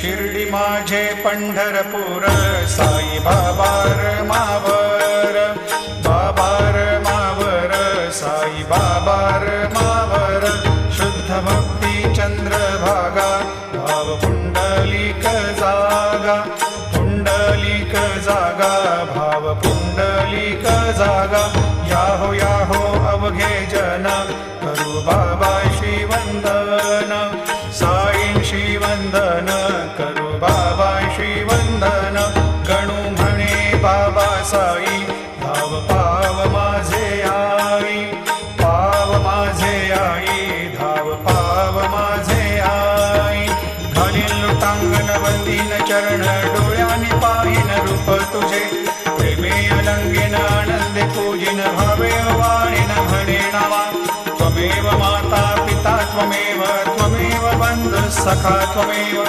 शिर्डी माझे पंढरपूर साई बाबार मावर बाबार मावर साई बाबार मावर शुद्ध भक्ती चंद्रभागा भाव पुंडलिक जागा पुंडलिक जागा भाव पुंडलिक जागा याहो अवघे जन करू बाबा श्रीवंदन साईंशी वंदन करू बाबा श्रीवंदन गणू म्हणे बाबा साई धाव पाव माझे आई पाव माझे आई धाव पाव माझे आई घालीन लुटांगण वंदीन चरण डोळ्यानी पाहिन रूप तुझे प्रेमे अलंगीन आनंदे पूजिन भावे वाणीन म्हणे नावा त्वमेव माता पिता त्वमेव त्वमेव बंधु सखा त्वमेव